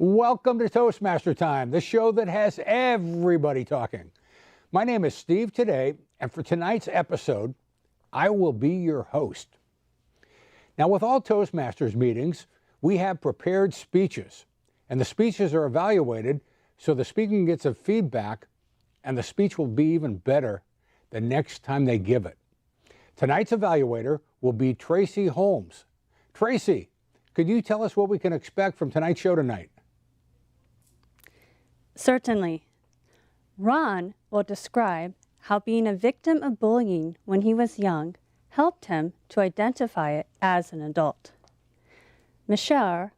Welcome to Toastmaster Time, the show that has everybody talking. My name is Steve today, and for tonight's episode, I will be your host. Now, with all Toastmasters meetings, we have prepared speeches, and the speeches are evaluated so the speaker gets a feedback, and the speech will be even better the next time they give it. Tonight's evaluator will be Tracy Holmes. Tracy, could you tell us what we can expect from tonight's show tonight? Certainly. Ron will describe how being a victim of bullying when he was young helped him to identify it as an adult. Michelle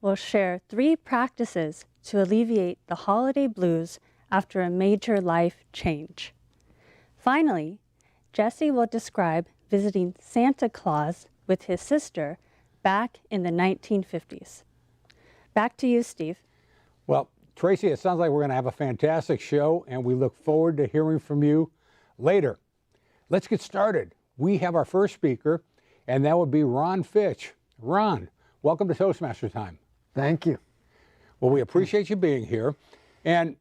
will share 3 practices to alleviate the holiday blues after a major life change. Finally, Jesse will describe visiting Santa Claus with his sister back in the 1950s. Back to you, Steve. Well, Tracy, it sounds like we're going to have a fantastic show, and we look forward to hearing from you later. Let's get started. We have our first speaker, and that would be Ron Fitch. Ron, welcome to Toastmaster Time. Thank you. Well, we appreciate you being here, and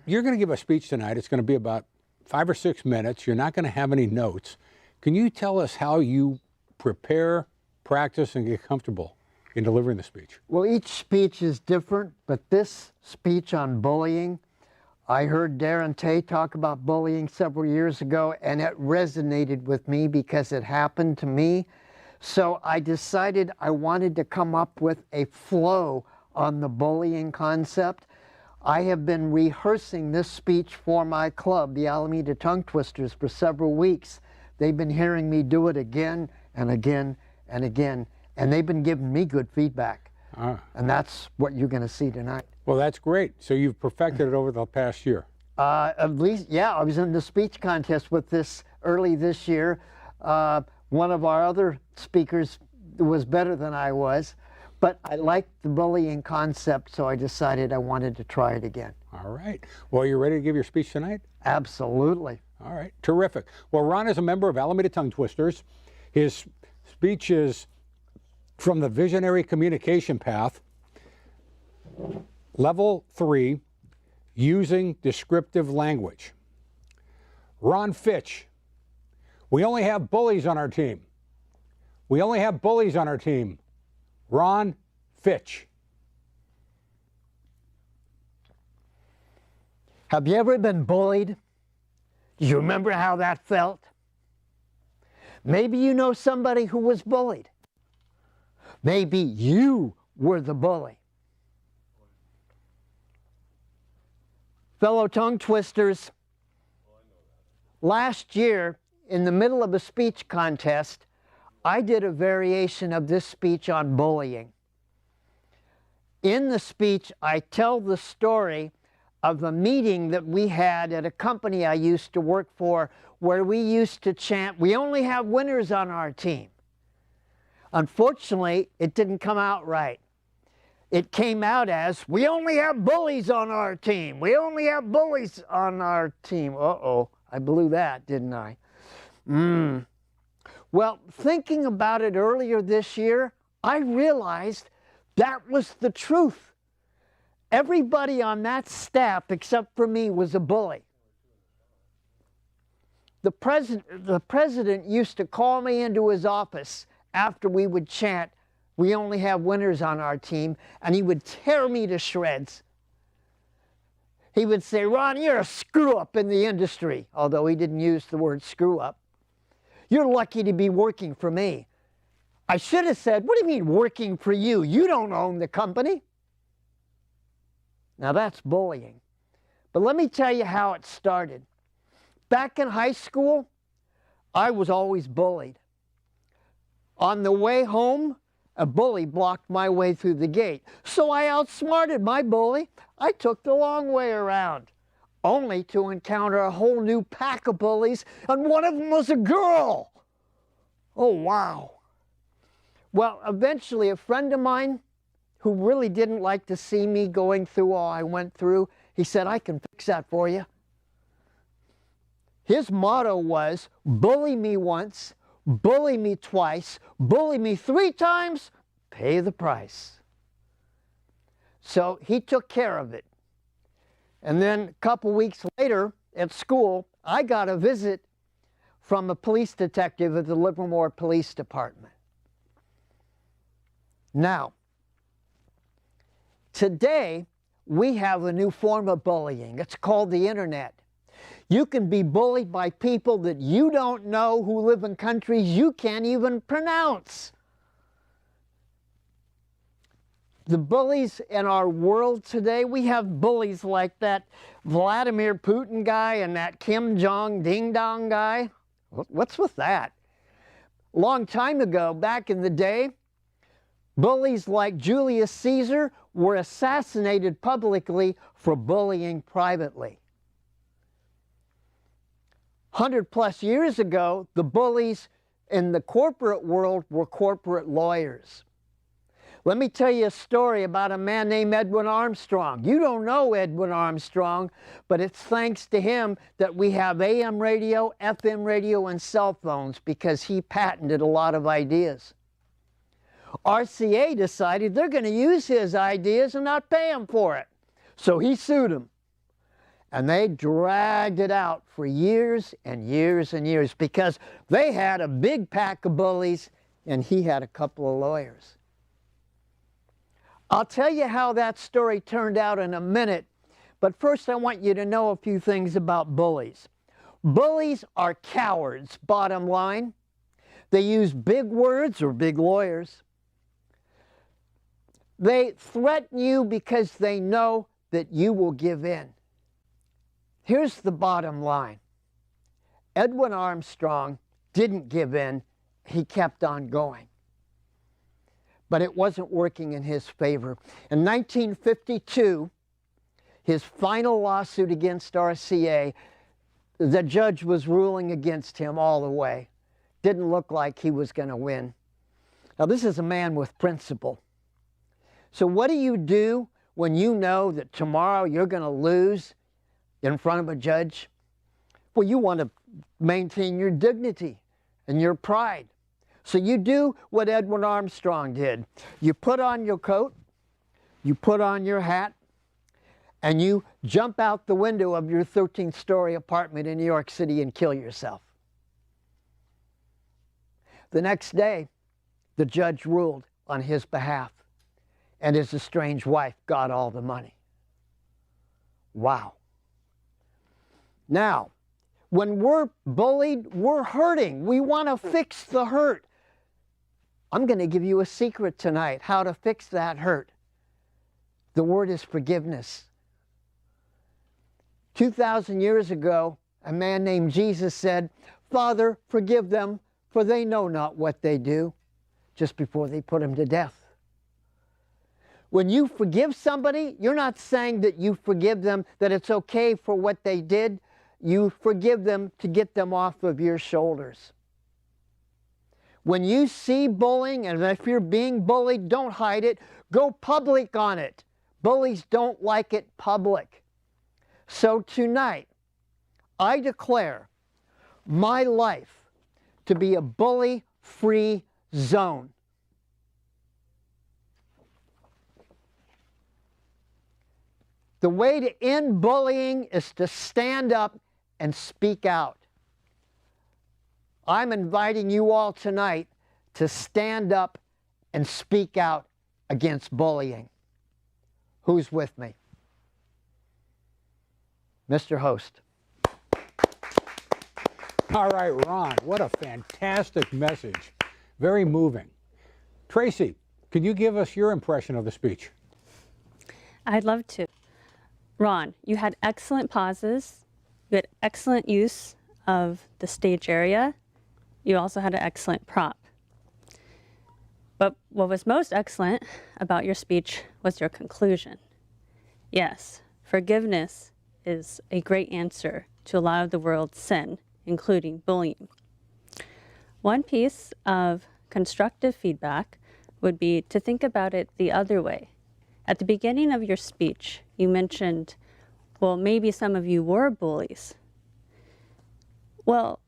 you're going to give a speech tonight. It's going to be about 5 or 6 minutes. You're not going to have any notes. Can you tell us how you prepare, practice, and get comfortable in delivering the speech? Well, each speech is different, but this speech on bullying, I heard Darren Tay talk about bullying several years ago, and it resonated with me because it happened to me. So I decided I wanted to come up with a flow on the bullying concept. I have been rehearsing this speech for my club, the Alameda Tongue Twisters, for several weeks. They've been hearing me do it again and again and again. And they've been giving me good feedback. And that's what you're going to see tonight. Well, that's great. So you've perfected it over the past year. At least, yeah, I was in the speech contest with this early this year. One of our other speakers was better than I was. But I liked the bullying concept, so I decided I wanted to try it again. All right. Well, are you ready to give your speech tonight? Absolutely. All right. Terrific. Well, Ron is a member of Alameda Tongue Twisters. His speech is from the Visionary Communication Path, Level 3, Using Descriptive Language. Ron Fitch, we only have bullies on our team. We only have bullies on our team. Ron Fitch. Have you ever been bullied? Do you remember how that felt? Maybe you know somebody who was bullied. Maybe you were the bully. Fellow tongue twisters, last year, in the middle of a speech contest, I did a variation of this speech on bullying. In the speech, I tell the story of a meeting that we had at a company I used to work for where we used to chant, "We only have winners on our team." Unfortunately, it didn't come out right. It came out as, "We only have bullies on our team. We only have bullies on our team." Uh-oh, I blew that, didn't I? Well, thinking about it earlier this year, I realized that was the truth. Everybody on that staff, except for me, was a bully. The president used to call me into his office after we would chant, "We only have winners on our team," and he would tear me to shreds. He would say, "Ron, you're a screw-up in the industry," although he didn't use the word screw-up. "You're lucky to be working for me." I should have said, "What do you mean working for you? You don't own the company." Now that's bullying. But let me tell you how it started. Back in high school, I was always bullied. On the way home, a bully blocked my way through the gate. So I outsmarted my bully. I took the long way around, only to encounter a whole new pack of bullies, and one of them was a girl. Oh, wow. Well, eventually a friend of mine who really didn't like to see me going through all I went through, he said, "I can fix that for you." His motto was, "Bully me once, bully me twice, bully me 3 times, pay the price." So he took care of it. And then a couple weeks later at school, I got a visit from a police detective at the Livermore Police Department. Now, today we have a new form of bullying. It's called the internet. You can be bullied by people that you don't know who live in countries you can't even pronounce. The bullies in our world today, we have bullies like that Vladimir Putin guy and that Kim Jong Ding Dong guy. What's with that? A long time ago, back in the day, bullies like Julius Caesar were assassinated publicly for bullying privately. 100+ years ago, the bullies in the corporate world were corporate lawyers. Let me tell you a story about a man named Edwin Armstrong. You don't know Edwin Armstrong, but it's thanks to him that we have AM radio, FM radio, and cell phones, because he patented a lot of ideas. RCA decided they're going to use his ideas and not pay him for it. So he sued him. And they dragged it out for years and years and years, because they had a big pack of bullies and he had a couple of lawyers. I'll tell you how that story turned out in a minute, but first I want you to know a few things about bullies. Bullies are cowards, bottom line. They use big words, or big lawyers. They threaten you because they know that you will give in. Here's the bottom line. Edwin Armstrong didn't give in. He kept on going. But it wasn't working in his favor. In 1952, his final lawsuit against RCA, the judge was ruling against him all the way. Didn't look like he was going to win. Now, this is a man with principle. So what do you do when you know that tomorrow you're going to lose in front of a judge? Well, you want to maintain your dignity and your pride. So you do what Edwin Armstrong did. You put on your coat, you put on your hat, and you jump out the window of your 13th-story apartment in New York City and kill yourself. The next day, the judge ruled on his behalf, and his estranged wife got all the money. Wow. Now, when we're bullied, we're hurting. We want to fix the hurt. I'm going to give you a secret tonight, how to fix that hurt. The word is forgiveness. 2,000 years ago, a man named Jesus said, "Father, forgive them, for they know not what they do," just before they put him to death. When you forgive somebody, you're not saying that you forgive them, that it's okay for what they did. You forgive them to get them off of your shoulders. When you see bullying, and if you're being bullied, don't hide it. Go public on it. Bullies don't like it public. So tonight, I declare my life to be a bully-free zone. The way to end bullying is to stand up and speak out. I'm inviting you all tonight to stand up and speak out against bullying. Who's with me? Mr. Host. All right, Ron, what a fantastic message. Very moving. Tracy, could you give us your impression of the speech? I'd love to. Ron, you had excellent pauses. You had excellent use of the stage area. You also had an excellent prop. But what was most excellent about your speech was your conclusion. Yes, forgiveness is a great answer to a lot of the world's sin, including bullying. One piece of constructive feedback would be to think about it the other way. At the beginning of your speech, you mentioned, well, maybe some of you were bullies. Well,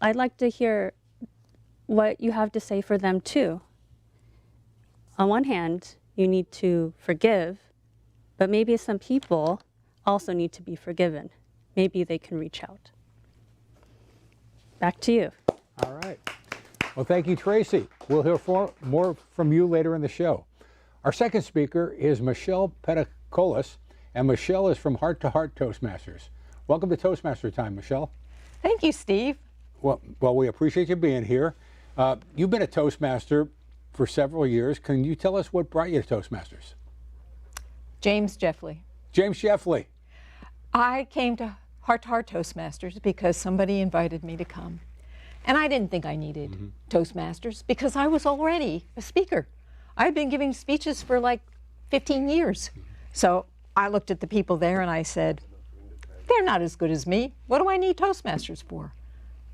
I'd like to hear what you have to say for them too. On one hand, you need to forgive But maybe some people also need to be forgiven. Maybe they can reach out. Back to you. All right. Well, thank you, Tracy. We'll hear more from you later in the show. Our second speaker is Michelle Peticolas, and Michelle is from Heart to Heart Toastmasters. Welcome to Toastmaster Time, Michelle. Thank you, Steve. Well, we appreciate you being here. You've been a Toastmaster for several years. Can you tell us what brought you to Toastmasters? James Jeffley. James Jeffley. I came to Heart Toastmasters because somebody invited me to come. And I didn't think I needed Toastmasters because I was already a speaker. I've been giving speeches for like 15 years. So I looked at the people there and I said, they're not as good as me. What do I need Toastmasters for?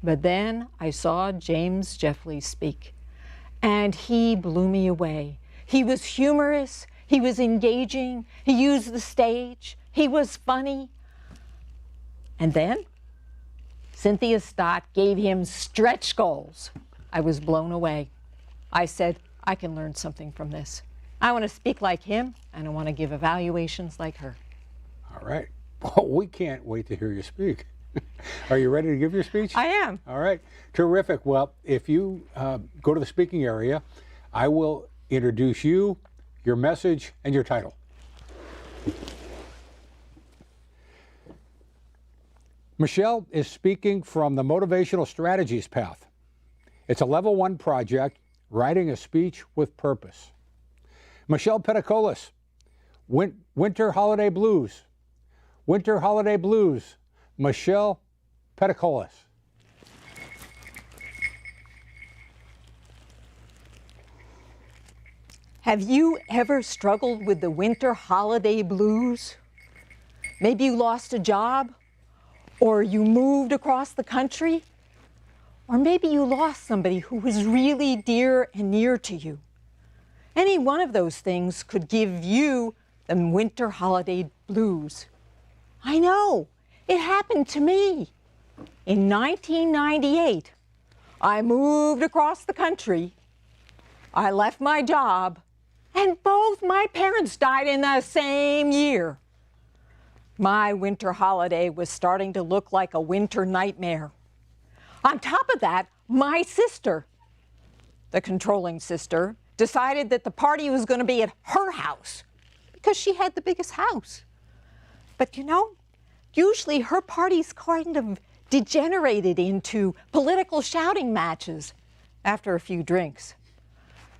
But then I saw James Jeffley speak, and he blew me away. He was humorous, he was engaging, he used the stage, he was funny. And then Cynthia Stott gave him stretch goals. I was blown away. I said, I can learn something from this. I want to speak like him, and I want to give evaluations like her. All right. Well, we can't wait to hear you speak. Are you ready to give your speech? I am. All right. Terrific. Well, if you go to the speaking area, I will introduce you, your message, and your title. Michelle is speaking from the Motivational Strategies path. It's a level 1 project, writing a speech with purpose. Michelle Peticolas, Winter Holiday Blues. Winter Holiday Blues. Michelle Peticolas. Have you ever struggled with the winter holiday blues? Maybe you lost a job, or you moved across the country, or maybe you lost somebody who was really dear and near to you. Any one of those things could give you the winter holiday blues. I know, it happened to me. In 1998, I moved across the country, I left my job, and both my parents died in the same year. My winter holiday was starting to look like a winter nightmare. On top of that, my sister, the controlling sister, decided that the party was going to be at her house because she had the biggest house. But you know, usually her parties kind of degenerated into political shouting matches after a few drinks.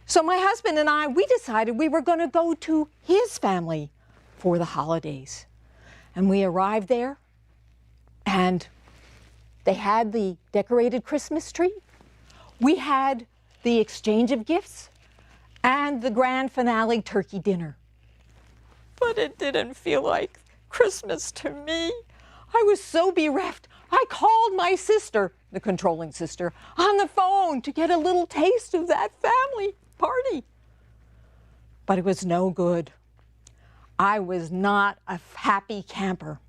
So my husband and I, we decided we were going to go to his family for the holidays. And we arrived there, and they had the decorated Christmas tree. We had the exchange of gifts and the grand finale turkey dinner. But it didn't feel like Christmas to me. I was so bereft. I called my sister, the controlling sister, on the phone to get a little taste of that family party. But it was no good. I was not a happy camper.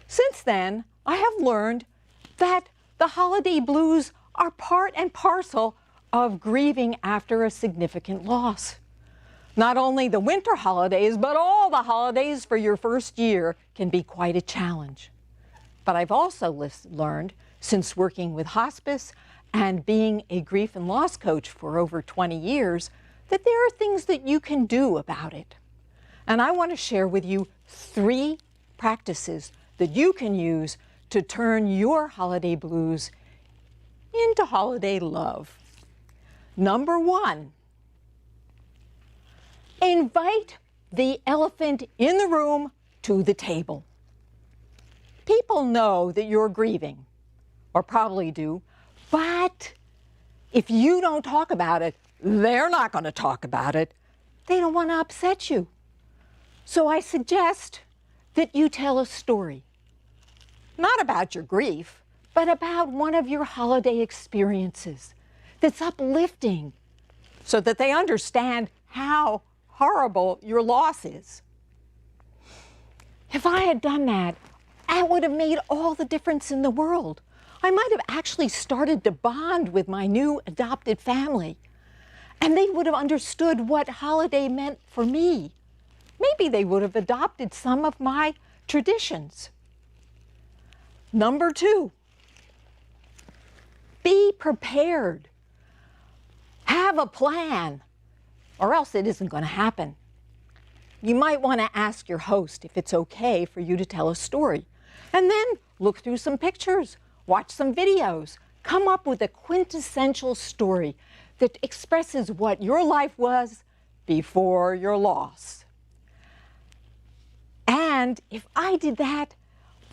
Since then, I have learned that the holiday blues are part and parcel of grieving after a significant loss. Not only the winter holidays, but all the holidays for your first year can be quite a challenge. But I've also learned, since working with hospice and being a grief and loss coach for over 20 years, that there are things that you can do about it. And I want to share with you 3 practices that you can use to turn your holiday blues into holiday love. Number 1, invite the elephant in the room to the table. People know that you're grieving, or probably do, but if you don't talk about it, they're not going to talk about it. They don't want to upset you. So I suggest that you tell a story, not about your grief, but about one of your holiday experiences that's uplifting, so that they understand how horrible your loss is. If I had done that, I would have made all the difference in the world. I might have actually started to bond with my new adopted family, and they would have understood what holiday meant for me. maybe they would have adopted some of my traditions. Number 2, be prepared. Have a plan, or else it isn't going to happen. You might want to ask your host if it's okay for you to tell a story, and then look through some pictures, watch some videos, come up with a quintessential story that expresses what your life was before your loss. And if I did that,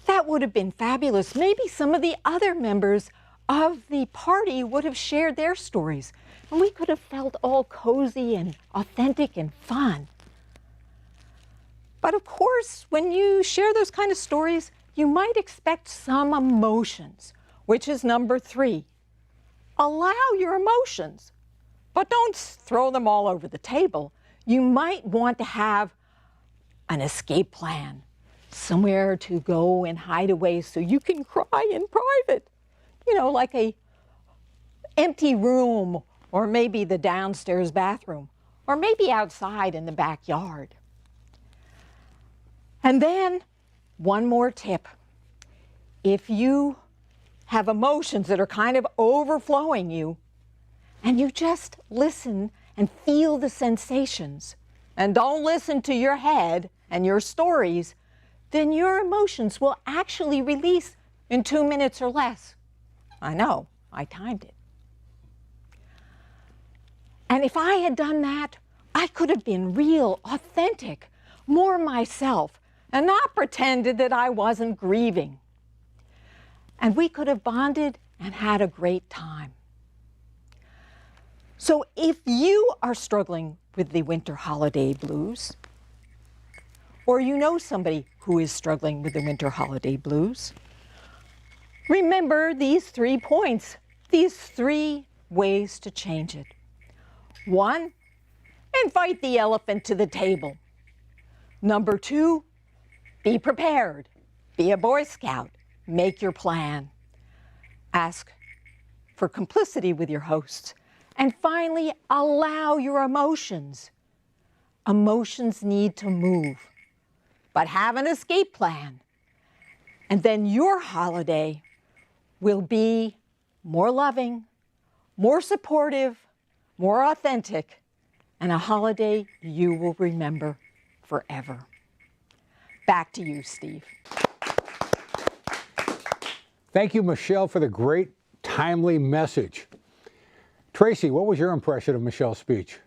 that would have been fabulous. Maybe some of the other members of the party would have shared their stories, and we could have felt all cozy and authentic and fun. But of course, when you share those kind of stories, you might expect some emotions, which is number 3. Allow your emotions, but don't throw them all over the table. You might want to have an escape plan, somewhere to go and hide away so you can cry in private. You know, like a empty room, or maybe the downstairs bathroom, or maybe outside in the backyard. And then, one more tip. If you have emotions that are kind of overflowing you, and you just listen and feel the sensations, and don't listen to your head and your stories, then your emotions will actually release in 2 minutes or less. I know, I timed it. And if I had done that, I could have been real, authentic, more myself, and not pretended that I wasn't grieving. And we could have bonded and had a great time. So if you are struggling with the winter holiday blues, or you know somebody who is struggling with the winter holiday blues, remember these 3 points, these 3 ways to change it. 1, invite the elephant to the table. Number 2, be prepared. Be a Boy Scout. Make your plan. Ask for complicity with your hosts. And finally, allow your emotions. Emotions need to move, but have an escape plan. And then your holiday will be more loving, more supportive, more authentic, and a holiday you will remember forever. Back to you, Steve. Thank you, Michelle, for the great, timely message. Tracy, what was your impression of Michelle's speech?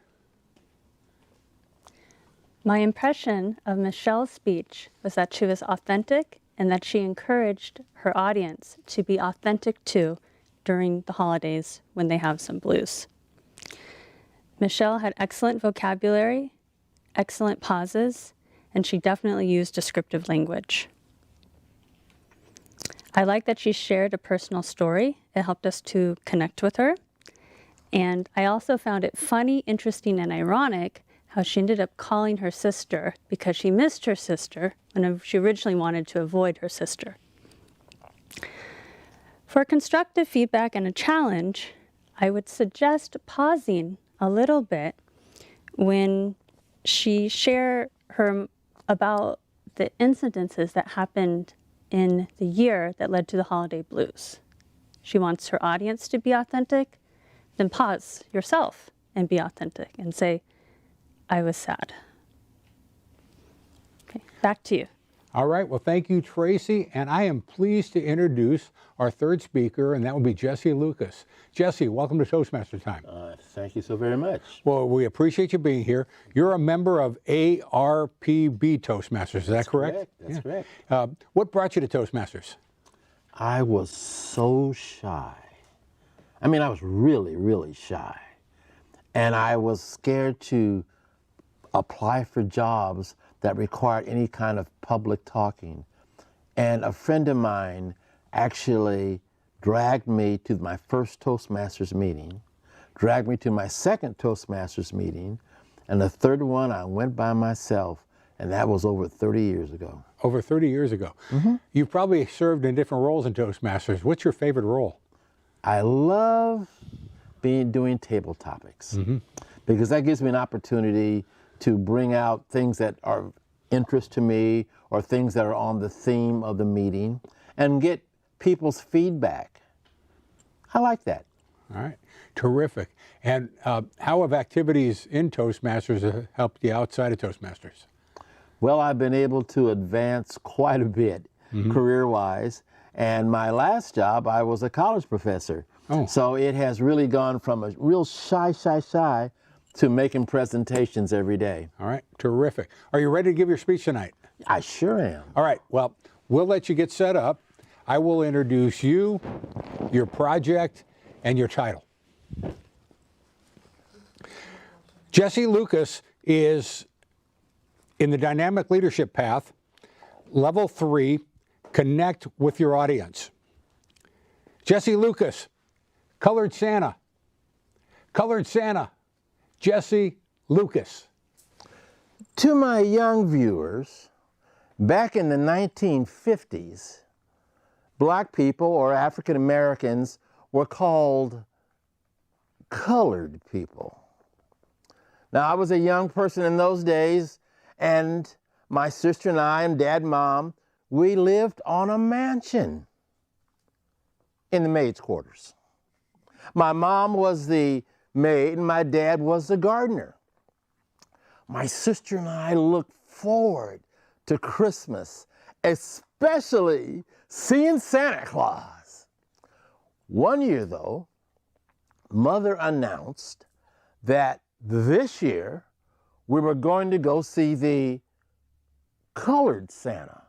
My impression of Michelle's speech was that she was authentic and that she encouraged her audience to be authentic too during the holidays when they have some blues. Michelle had excellent vocabulary, excellent pauses, and she definitely used descriptive language. I like that she shared a personal story. It helped us to connect with her. And I also found it funny, interesting, and ironic how she ended up calling her sister because she missed her sister when she originally wanted to avoid her sister. For constructive feedback and a challenge, I would suggest pausing a little bit when she shared about the incidences that happened in the year that led to the holiday blues. She wants her audience to be authentic. Then pause yourself and be authentic and say, I was sad. Okay, back to you. All right, well, thank you, Tracy. And I am pleased to introduce our third speaker, and that will be Jesse Lucas. Jesse, welcome to Toastmaster Time. Thank you so very much. Well, we appreciate you being here. You're a member of ARPB Toastmasters, is that correct? That's correct. What brought you to Toastmasters? I was so shy. I mean, I was really, really shy. And I was scared to apply for jobs that required any kind of public talking. And a friend of mine actually dragged me to my first Toastmasters meeting, dragged me to my second Toastmasters meeting, and the third one I went by myself, and that was over 30 years ago. Over 30 years ago. Mm-hmm. You've probably served in different roles in Toastmasters. What's your favorite role? I love doing table topics, because that gives me an opportunity to bring out things that are interest to me or things that are on the theme of the meeting and get people's feedback. I like that. All right, terrific. And how have activities in Toastmasters helped you outside of Toastmasters? Well, I've been able to advance quite a bit career-wise. And my last job, I was a college professor. Oh. So it has really gone from a real shy to making presentations every day. All right, terrific. Are you ready to give your speech tonight? I sure am. All right, well, we'll let you get set up. I will introduce you, your project, and your title. Jesse Lucas is in the Dynamic Leadership Path, Level 3, Connect with your audience. Jesse Lucas, Colored Santa. Colored Santa, Jesse Lucas. To my young viewers, back in the 1950s, black people or African Americans were called colored people. Now, I was a young person in those days, and my sister and I and Dad and Mom, we lived on a mansion in the maid's quarters. My mom was the maid and my dad was the gardener. My sister and I looked forward to Christmas, especially seeing Santa Claus. One year, though, Mother announced that this year we were going to go see the colored Santa.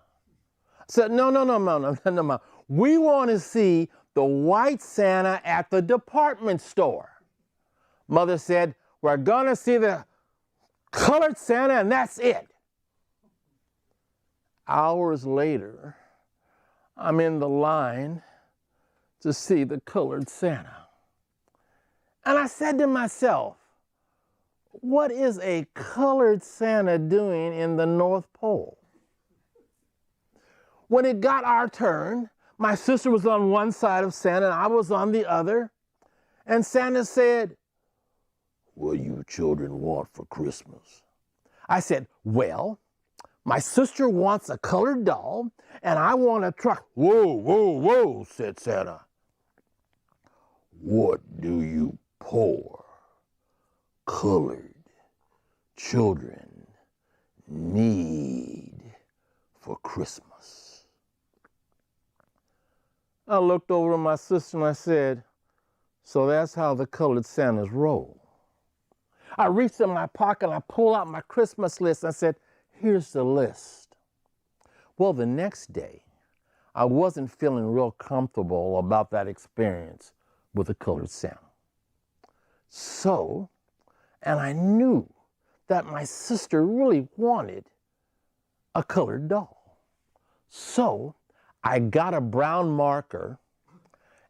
I said, no. We want to see the white Santa at the department store. Mother said, we're going to see the colored Santa and that's it. Hours later, I'm in the line to see the colored Santa. And I said to myself, what is a colored Santa doing in the North Pole? When it got our turn, my sister was on one side of Santa and I was on the other. And Santa said, what do you children want for Christmas? I said, well, my sister wants a colored doll and I want a truck. Whoa, said Santa. What do you poor, colored children need for Christmas? I looked over at my sister and I said, so that's how the colored Santas roll. I reached in my pocket and I pulled out my Christmas list and I said, here's the list. Well, the next day, I wasn't feeling real comfortable about that experience with the colored Santa. So, and I knew that my sister really wanted a colored doll. So, I got a brown marker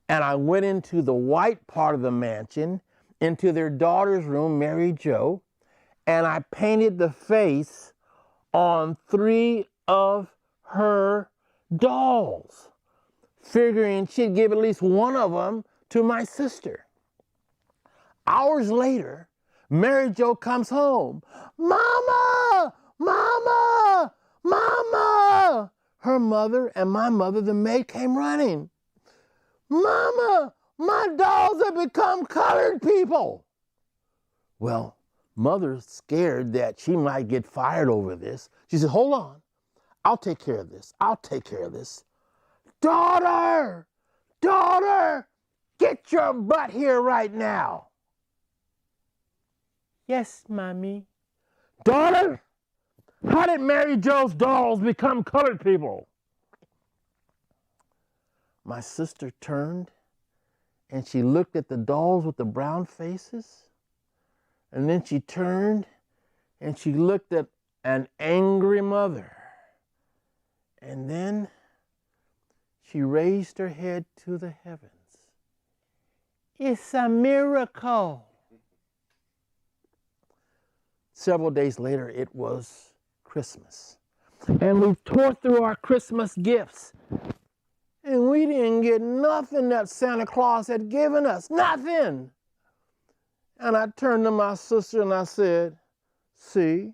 and I went into the white part of the mansion, into their daughter's room, Mary Jo, and I painted the face on 3 of her dolls, figuring she'd give at least one of them to my sister. Hours later, Mary Jo comes home. Mama! Mama! Mama! Her mother and my mother, the maid, came running. Mama! My dolls have become colored people! Well, Mother's scared that she might get fired over this. She said, hold on. I'll take care of this. I'll take care of this. Daughter! Daughter! Get your butt here right now. Yes, Mommy. Daughter, how did Mary Jo's dolls become colored people? My sister turned and she looked at the dolls with the brown faces. And then she turned and she looked at an angry mother. And then she raised her head to the heavens. It's a miracle. Several days later, it was Christmas. And we tore through our Christmas gifts. And we didn't get nothing that Santa Claus had given us. Nothing. And I turned to my sister and I said, See,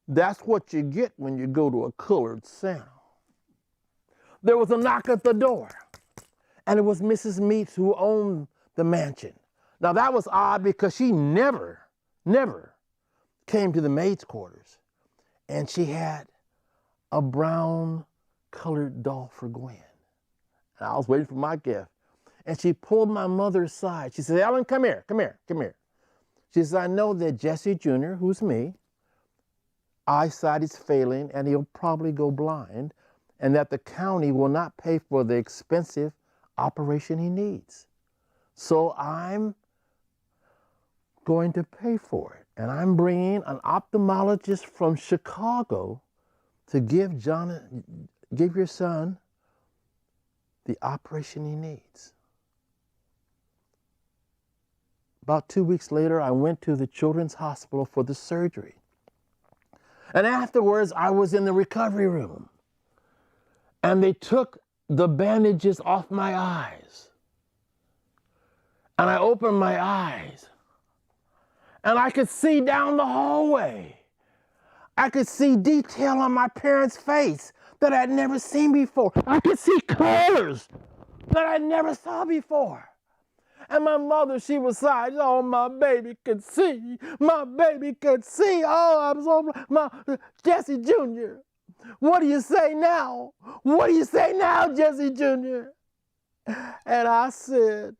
that's what you get when you go to a colored Santa. There was a knock at the door, and it was Mrs. Meeks who owned the mansion. Now that was odd because she never came to the maid's quarters, and she had a brown colored doll for Gwen. And I was waiting for my gift, and she pulled my mother aside. She said, Ellen, come here. She says, I know that Jesse Jr., who's me, eyesight is failing and he'll probably go blind, and that the county will not pay for the expensive operation he needs. So I'm going to pay for it. And I'm bringing an ophthalmologist from Chicago to give your son the operation he needs. About 2 weeks later, I went to the Children's Hospital for the surgery. And afterwards, I was in the recovery room. And they took the bandages off my eyes. And I opened my eyes. And I could see down the hallway. I could see detail on my parents' face that I'd never seen before. I could see colors that I never saw before. And my mother, she was sighing, oh, my baby could see. My baby could see. Oh, I'm so, Jesse Jr., what do you say now? What do you say now, Jesse Jr.? And I said,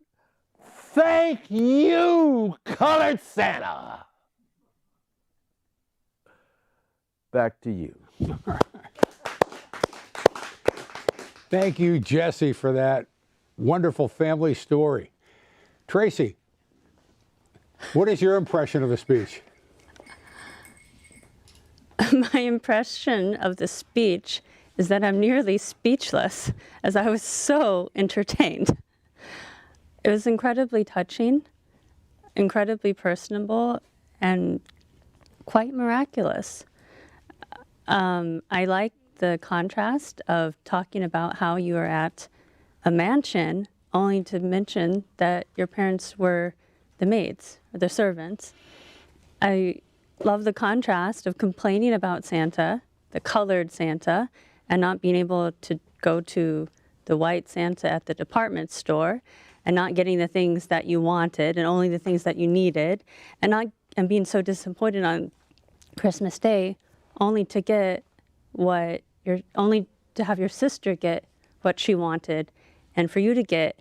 thank you, colored Santa. Back to you. Thank you, Jesse, for that wonderful family story. Tracy, what is your impression of the speech? My impression of the speech is that I'm nearly speechless, as I was so entertained. It was incredibly touching, incredibly personable, and quite miraculous. I like the contrast of talking about how you are at a mansion, only to mention that your parents were the maids, or the servants. I love the contrast of complaining about Santa, the colored Santa, and not being able to go to the white Santa at the department store, and not getting the things that you wanted and only the things that you needed, and being so disappointed on Christmas Day only to have your sister get what she wanted, and for you to get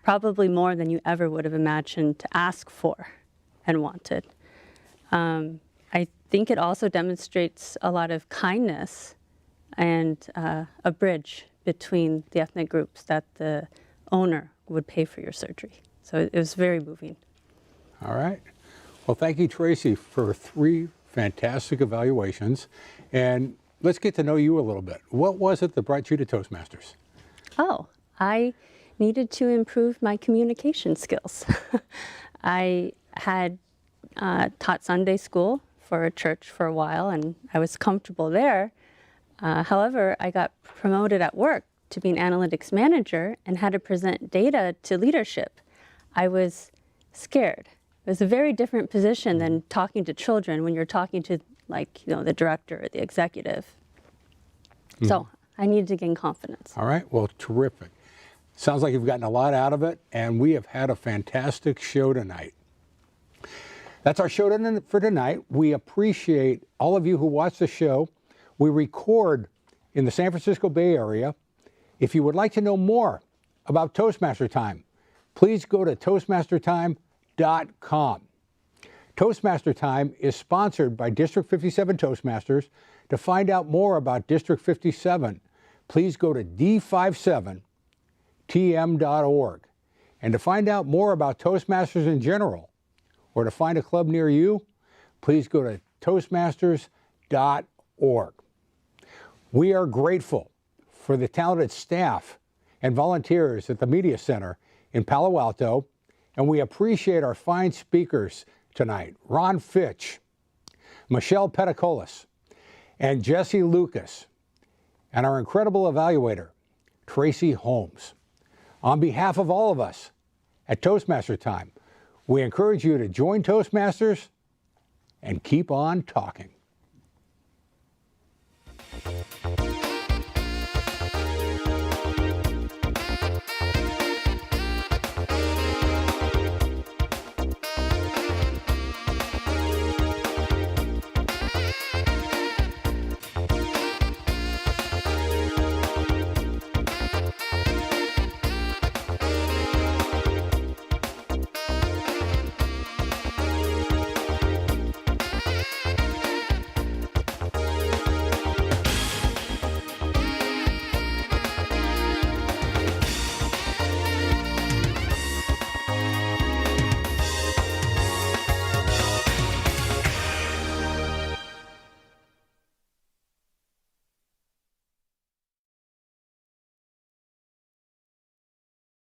probably more than you ever would have imagined to ask for and wanted. I think it also demonstrates a lot of kindness and a bridge between the ethnic groups, that the owner would pay for your surgery. So it was very moving. All right. Well, thank you, Tracy, for 3 fantastic evaluations. And let's get to know you a little bit. What was it that brought you to Toastmasters? Oh, I needed to improve my communication skills. I had taught Sunday school for a church for a while, and I was comfortable there. However, I got promoted at work to be an analytics manager and had to present data to leadership. I was scared. It was a very different position than talking to children when you're talking to, like, the director or the executive. So I needed to gain confidence. All right. Well, terrific. Sounds like you've gotten a lot out of it, and we have had a fantastic show tonight. That's our show for tonight. We appreciate all of you who watch the show. We record in the San Francisco Bay Area. If you would like to know more about Toastmaster Time, please go to toastmastertime.com. Toastmaster Time is sponsored by District 57 Toastmasters. To find out more about District 57, please go to d57tm.org. And to find out more about Toastmasters in general, or to find a club near you, please go to toastmasters.org. We are grateful for the talented staff and volunteers at the Media Center in Palo Alto, and we appreciate our fine speakers tonight, Ron Fitch, Michelle Peticolas, and Jesse Lucas, and our incredible evaluator, Tracy Holmes. On behalf of all of us at Toastmaster Time, we encourage you to join Toastmasters and keep on talking.